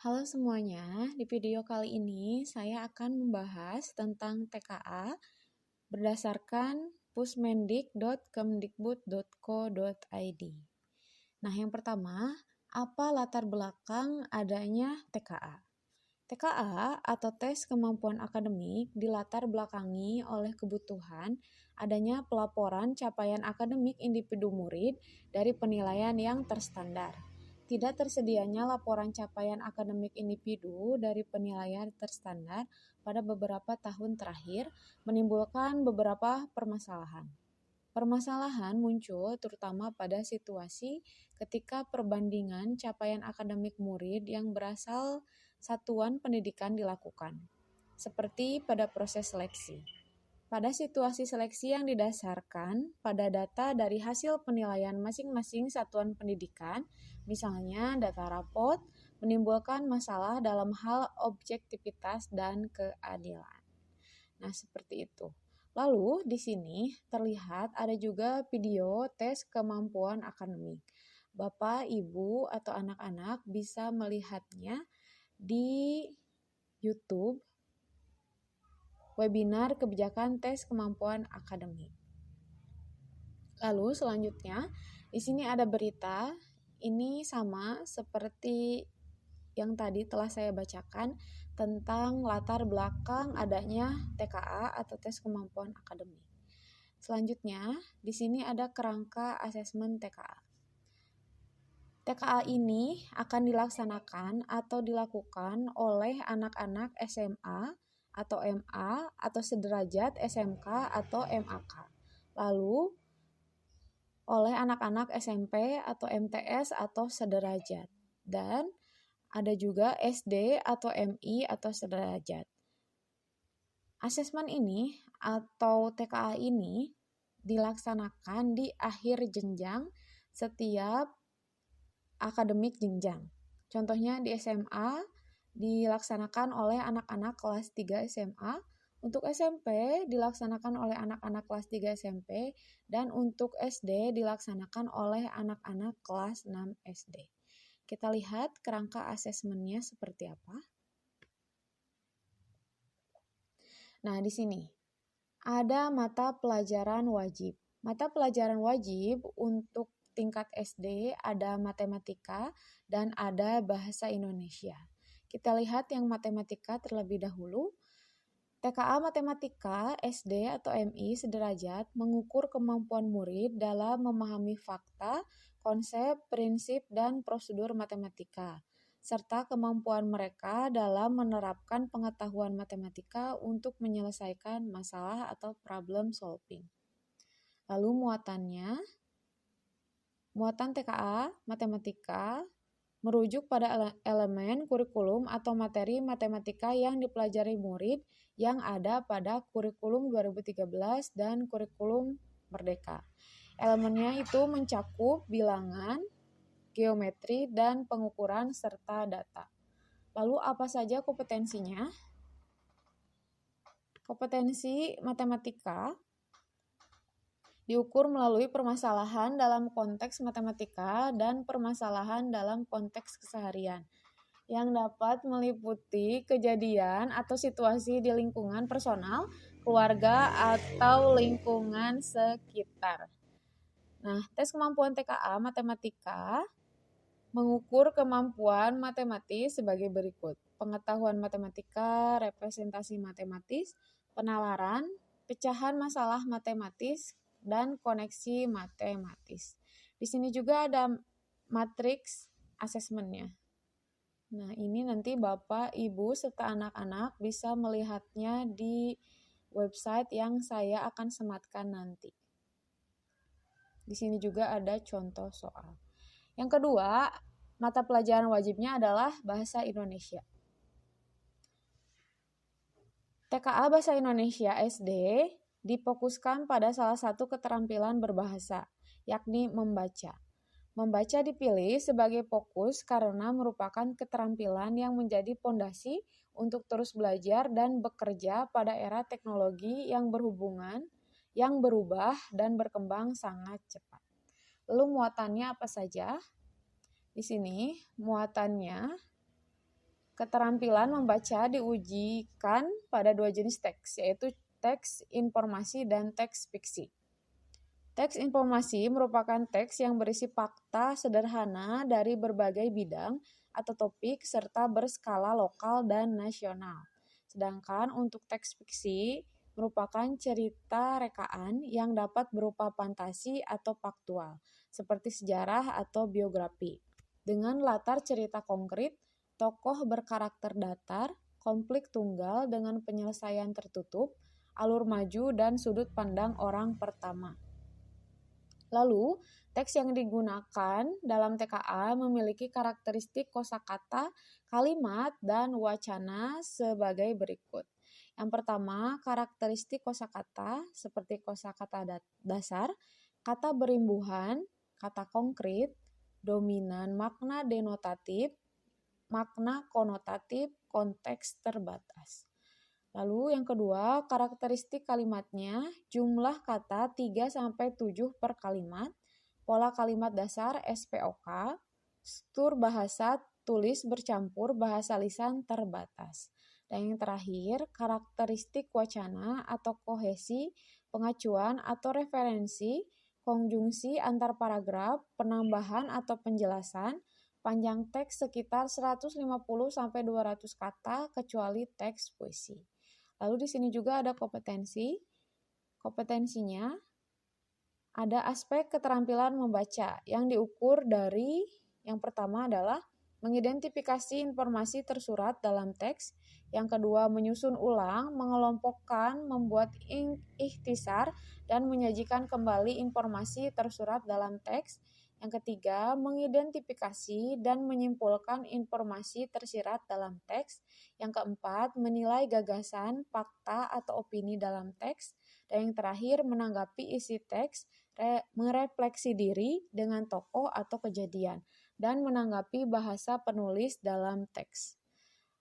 Halo semuanya, di video kali ini saya akan membahas tentang TKA berdasarkan pusmendik.kemdikbud.co.id. Nah, yang pertama, apa latar belakang adanya TKA? TKA atau tes kemampuan akademik dilatar belakangi oleh kebutuhan adanya pelaporan capaian akademik individu murid dari penilaian yang terstandar. Tidak tersedianya laporan capaian akademik individu dari penilaian terstandar pada beberapa tahun terakhir menimbulkan beberapa permasalahan. Permasalahan muncul terutama pada situasi ketika perbandingan capaian akademik murid yang berasal satuan pendidikan dilakukan, seperti pada proses seleksi. Pada situasi seleksi yang didasarkan pada data dari hasil penilaian masing-masing satuan pendidikan, misalnya data rapot, menimbulkan masalah dalam hal objektivitas dan keadilan. Nah, seperti itu. Lalu, di sini terlihat ada juga video tes kemampuan akademik. Bapak, Ibu, atau anak-anak bisa melihatnya di YouTube webinar kebijakan tes kemampuan akademik. Lalu selanjutnya, di sini ada berita. Ini sama seperti yang tadi telah saya bacakan tentang latar belakang adanya TKA atau tes kemampuan akademik. Selanjutnya, di sini ada kerangka asesmen TKA. TKA ini akan dilaksanakan atau dilakukan oleh anak-anak SMA atau MA atau sederajat SMK atau MAK. Lalu oleh anak-anak SMP atau MTS atau sederajat. Dan ada juga SD atau MI atau sederajat. Asesmen ini atau TKA ini dilaksanakan di akhir jenjang setiap akademik jenjang. Contohnya di SMA dilaksanakan oleh anak-anak kelas 3 SMA, untuk SMP dilaksanakan oleh anak-anak kelas 3 SMP, dan untuk SD dilaksanakan oleh anak-anak kelas 6 SD. Kita lihat kerangka asesmennya seperti apa. Nah, di sini ada mata pelajaran wajib. Mata pelajaran wajib untuk tingkat SD ada matematika dan ada bahasa Indonesia. Kita lihat yang matematika terlebih dahulu. TKA Matematika SD atau MI sederajat mengukur kemampuan murid dalam memahami fakta, konsep, prinsip, dan prosedur matematika, serta kemampuan mereka dalam menerapkan pengetahuan matematika untuk menyelesaikan masalah atau problem solving. Lalu muatan TKA Matematika merujuk pada elemen kurikulum atau materi matematika yang dipelajari murid yang ada pada kurikulum 2013 dan kurikulum Merdeka. Elemennya itu mencakup bilangan, geometri, dan pengukuran serta data. Lalu apa saja kompetensinya? Kompetensi matematika diukur melalui permasalahan dalam konteks matematika dan permasalahan dalam konteks keseharian yang dapat meliputi kejadian atau situasi di lingkungan personal, keluarga, atau lingkungan sekitar. Nah, tes kemampuan TKA Matematika mengukur kemampuan matematis sebagai berikut. Pengetahuan matematika, representasi matematis, penalaran, pecahan masalah matematis, dan koneksi matematis. Di sini juga ada matriks asesmennya. Nah, ini nanti Bapak, Ibu, serta anak-anak bisa melihatnya di website yang saya akan sematkan nanti. Di sini juga ada contoh soal. Yang kedua, mata pelajaran wajibnya adalah Bahasa Indonesia. TKA Bahasa Indonesia SD difokuskan pada salah satu keterampilan berbahasa, yakni membaca. Membaca dipilih sebagai fokus karena merupakan keterampilan yang menjadi pondasi untuk terus belajar dan bekerja pada era teknologi yang berubah dan berkembang sangat cepat. Lalu muatannya apa saja? Di sini muatannya Keterampilan membaca diujikan pada dua jenis teks, yaitu teks informasi dan teks fiksi. Teks informasi merupakan teks yang berisi fakta sederhana dari berbagai bidang atau topik serta berskala lokal dan nasional. Sedangkan untuk teks fiksi merupakan cerita rekaan yang dapat berupa fantasi atau faktual, seperti sejarah atau biografi. Dengan latar cerita konkret, tokoh berkarakter datar, konflik tunggal dengan penyelesaian tertutup, alur maju, dan sudut pandang orang pertama. Lalu, teks yang digunakan dalam TKA memiliki karakteristik kosakata, kalimat, dan wacana sebagai berikut. Yang pertama, karakteristik kosakata seperti kosakata dasar, kata berimbuhan, kata konkret, dominan, makna denotatif, makna konotatif, konteks terbatas. Lalu yang kedua, karakteristik kalimatnya, jumlah kata 3-7 per kalimat, pola kalimat dasar SPOK, struktur bahasa tulis bercampur bahasa lisan terbatas. Dan yang terakhir, karakteristik wacana atau kohesi, pengacuan atau referensi, konjungsi antar paragraf, penambahan atau penjelasan, panjang teks sekitar 150-200 kata kecuali teks puisi. Lalu di sini juga ada kompetensi. Kompetensinya ada aspek keterampilan membaca yang diukur dari yang pertama adalah mengidentifikasi informasi tersurat dalam teks, yang kedua menyusun ulang, mengelompokkan, membuat ikhtisar, dan menyajikan kembali informasi tersurat dalam teks. Yang ketiga, mengidentifikasi dan menyimpulkan informasi tersirat dalam teks. Yang keempat, menilai gagasan, fakta, atau opini dalam teks. Dan yang terakhir, menanggapi isi teks, merefleksi diri dengan tokoh atau kejadian, dan menanggapi bahasa penulis dalam teks.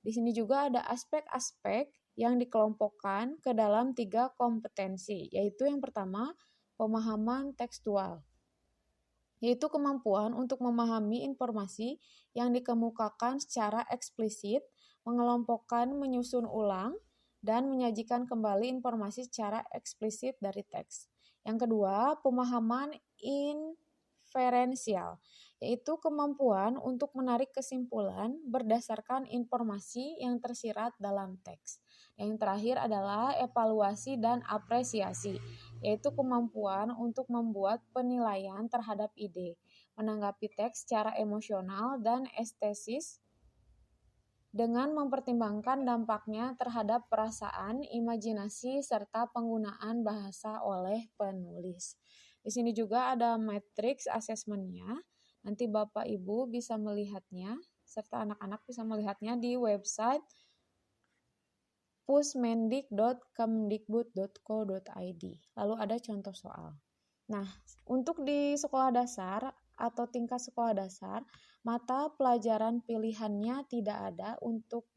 Di sini juga ada aspek-aspek yang dikelompokkan ke dalam 3 kompetensi, yaitu yang pertama, pemahaman tekstual, yaitu kemampuan untuk memahami informasi yang dikemukakan secara eksplisit, mengelompokkan, menyusun ulang, dan menyajikan kembali informasi secara eksplisit dari teks. Yang kedua, pemahaman inferensial, yaitu kemampuan untuk menarik kesimpulan berdasarkan informasi yang tersirat dalam teks. Yang terakhir adalah evaluasi dan apresiasi, yaitu kemampuan untuk membuat penilaian terhadap ide, menanggapi teks secara emosional dan estetis dengan mempertimbangkan dampaknya terhadap perasaan, imajinasi, serta penggunaan bahasa oleh penulis. Di sini juga ada matriks asesmennya. Nanti Bapak Ibu bisa melihatnya, serta anak-anak bisa melihatnya di website pusmendik.kemdikbud.co.id. Lalu ada contoh soal. Nah, untuk di sekolah dasar atau tingkat sekolah dasar, mata pelajaran pilihannya tidak ada untuk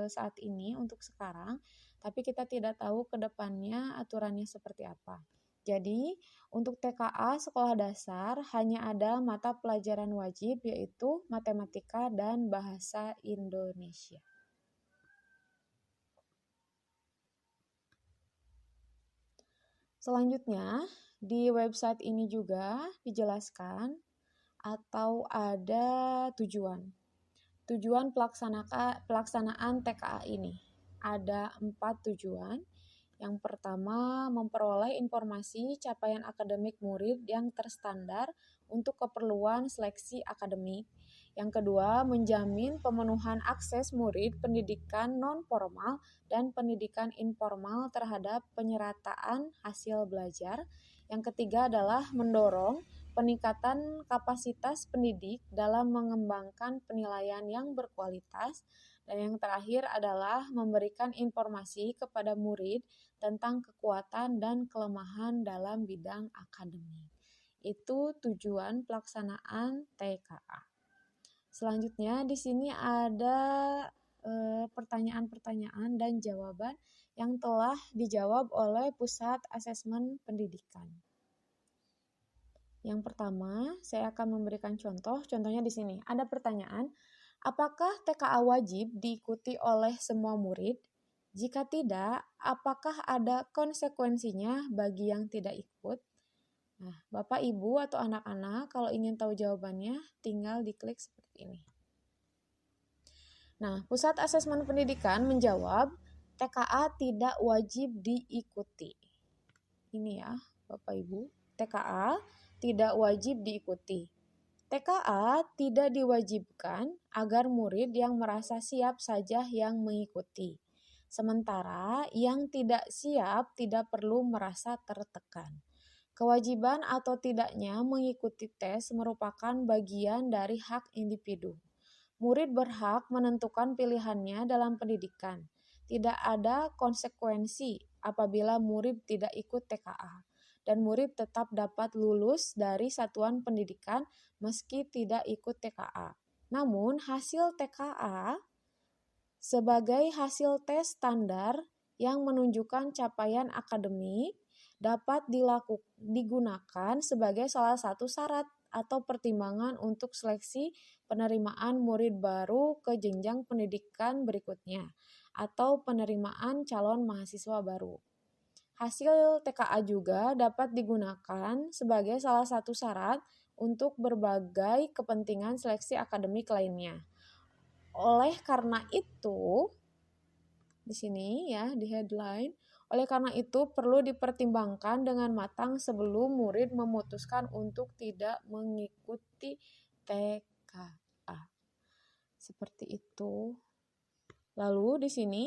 saat ini, untuk sekarang, tapi kita tidak tahu ke depannya aturannya seperti apa. Jadi, untuk TKA sekolah dasar hanya ada mata pelajaran wajib, yaitu matematika dan bahasa Indonesia. Selanjutnya, di website ini juga dijelaskan atau ada tujuan pelaksanaan TKA ini. Ada 4 tujuan. Yang pertama, memperoleh informasi capaian akademik murid yang terstandar untuk keperluan seleksi akademik. Yang kedua, menjamin pemenuhan akses murid pendidikan non-formal dan pendidikan informal terhadap penyerataan hasil belajar. Yang ketiga adalah mendorong peningkatan kapasitas pendidik dalam mengembangkan penilaian yang berkualitas. Dan yang terakhir adalah memberikan informasi kepada murid tentang kekuatan dan kelemahan dalam bidang akademik. Itu tujuan pelaksanaan TKA. Selanjutnya di sini ada pertanyaan-pertanyaan dan jawaban yang telah dijawab oleh Pusat Asesmen Pendidikan. Yang pertama, saya akan memberikan contoh. Contohnya di sini ada pertanyaan, Apakah TKA wajib diikuti oleh semua murid? Jika tidak, apakah ada konsekuensinya bagi yang tidak ikut? Nah, Bapak, Ibu, atau anak-anak kalau ingin tahu jawabannya, tinggal diklik seperti ini. Nah, Pusat Asesmen Pendidikan menjawab, TKA tidak wajib diikuti. Ini ya, Bapak Ibu, TKA tidak wajib diikuti. TKA tidak diwajibkan agar murid yang merasa siap saja yang mengikuti. Sementara yang tidak siap tidak perlu merasa tertekan. Kewajiban atau tidaknya mengikuti tes merupakan bagian dari hak individu. Murid berhak menentukan pilihannya dalam pendidikan. Tidak ada konsekuensi apabila murid tidak ikut TKA, dan murid tetap dapat lulus dari satuan pendidikan meski tidak ikut TKA. Namun, hasil TKA sebagai hasil tes standar yang menunjukkan capaian akademik dapat digunakan sebagai salah satu syarat atau pertimbangan untuk seleksi penerimaan murid baru ke jenjang pendidikan berikutnya atau penerimaan calon mahasiswa baru. Hasil TKA juga dapat digunakan sebagai salah satu syarat untuk berbagai kepentingan seleksi akademik lainnya. Oleh karena itu, di sini ya di headline, oleh karena itu perlu dipertimbangkan dengan matang sebelum murid memutuskan untuk tidak mengikuti TKA. Seperti itu. Lalu di sini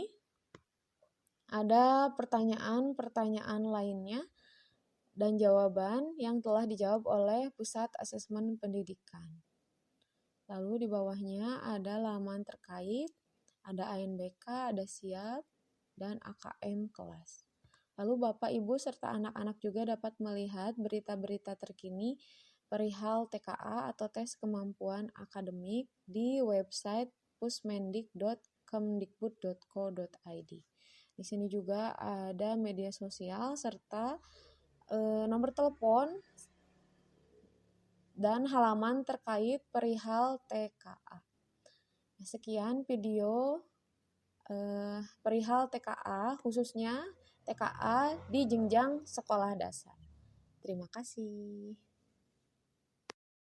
ada pertanyaan-pertanyaan lainnya dan jawaban yang telah dijawab oleh Pusat Asesmen Pendidikan. Lalu di bawahnya ada laman terkait, ada ANBK, ada SIAP, dan AKM kelas. Lalu Bapak, Ibu, serta anak-anak juga dapat melihat berita-berita terkini perihal TKA atau tes kemampuan akademik di website pusmendik.kemdikbud.co.id. Di sini juga ada media sosial serta nomor telepon dan halaman terkait perihal TKA. Sekian video perihal TKA, khususnya TKA di jenjang sekolah dasar. Terima kasih.